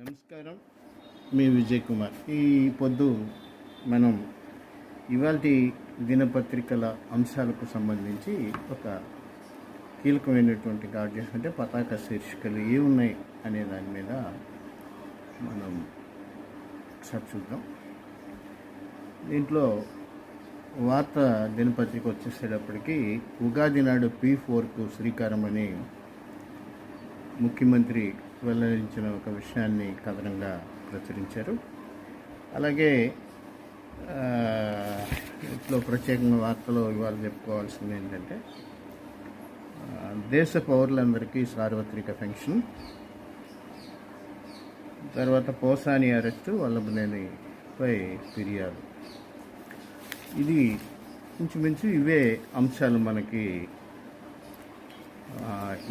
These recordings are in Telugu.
నమస్కారం, మీ విజయ్ కుమార్. ఈ పొద్దు మనం ఇవాల్టి దినపత్రికల అంశాలకు సంబంధించి ఒక కీలకమైనటువంటి గాడ్జెట్స్ అంటే పతాక శీర్షికలు ఏమున్నాయి అనే దాని మీద మనం ఒకసారి చూద్దాం. దీంట్లో వార్తా దినపత్రిక వచ్చేసేటప్పటికి ఉగాది నాడు P4కు శ్రీకారం అని ముఖ్యమంత్రి వెల్లడించిన ఒక విషయాన్ని కథనంగా ప్రచురించారు. అలాగే ఇంట్లో ప్రత్యేకంగా వార్తలో ఇవాళ చెప్పుకోవాల్సింది ఏంటంటే దేశ పౌరులందరికీ సార్వత్రిక పెన్షన్, తర్వాత పోసాని అరెస్టు, వల్లభనేనిపై ఫిర్యాదు. ఇది ఇంచుమించు ఇవే అంశాలు మనకి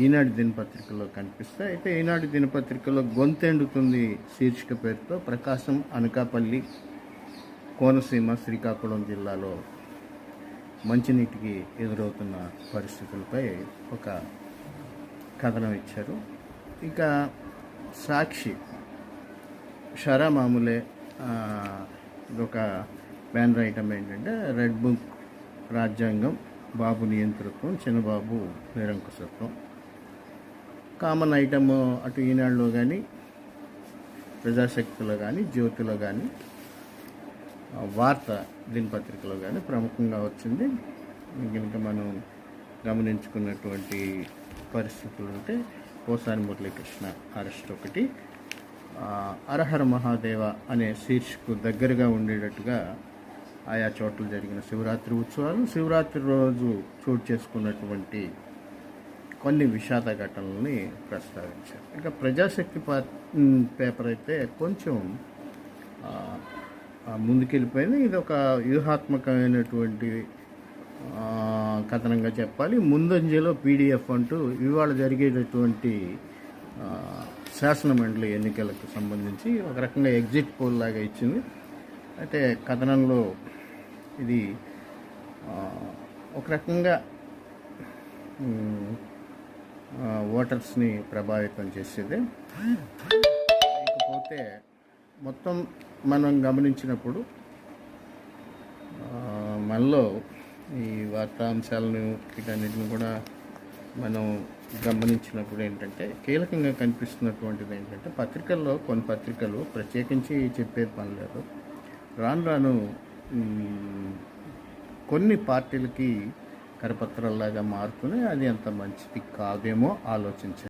ఈనాడు దినపత్రికలో కనిపిస్తాయి. అయితే ఈనాడు దినపత్రికలో గొంతెండుతుంది శీర్షిక పేరుతో ప్రకాశం, అనకాపల్లి, కోనసీమ, శ్రీకాకుళం జిల్లాలో మంచినీటికి ఎదురవుతున్న పరిస్థితులపై ఒక కథనం ఇచ్చారు. ఇక సాక్షి షరా మామూలే ఇదొక బ్యానర్ ఐటమ్ ఏంటంటే రెడ్ బుక్ రాజ్యాంగం, బాబు నియంతృత్వం, చిన్నబాబు నిరంకుశత్వం. కామన్ ఐటమ్ అటు ఈనాడులో కానీ, ప్రజాశక్తిలో కానీ, జ్యోతిలో కానీ, వార్త దినపత్రికలో కానీ ప్రముఖంగా వచ్చింది. కనుక మనం గమనించుకున్నటువంటి పరిస్థితులు ఉంటే పోసాని మురళీకృష్ణ అరెస్ట్ ఒకటి, హరహర మహాదేవ అనే శీర్షికకు దగ్గరగా ఉండేటట్టుగా ఆయా చోట్ల జరిగిన శివరాత్రి ఉత్సవాలు, శివరాత్రి రోజు చోటు చేసుకున్నటువంటి కొన్ని విషాద ఘటనల్ని ప్రస్తావించారు. ఇక ప్రజాశక్తి పేపర్ అయితే కొంచెం ముందుకెళ్ళిపోయింది. ఇది ఒక వ్యూహాత్మకమైనటువంటి కథనంగా చెప్పాలి. ముందంజలో PDF అంటూ ఇవాళ జరిగేటటువంటి శాసనమండలి ఎన్నికలకు సంబంధించి ఒక రకంగా ఎగ్జిట్ పోల్ లాగా ఇచ్చింది. అయితే కథనంలో ఇది ఒక రకంగా ఓటర్స్ని ప్రభావితం చేసేది. లేకపోతే మొత్తం మనం గమనించినప్పుడు మనలో ఈ వార్తాంశాలను వీటన్నిటిని కూడా మనం గమనించినప్పుడు ఏంటంటే కీలకంగా కనిపిస్తున్నటువంటిది ఏంటంటే పత్రికల్లో కొన్ని పత్రికలు ప్రత్యేకించి చెప్పేది పని లేదు. రాను రాను కొన్ని పార్టీలకి కరపత్రాల్లాగా మారుతూనే అది అంత మంచిది కాదేమో ఆలోచించారు.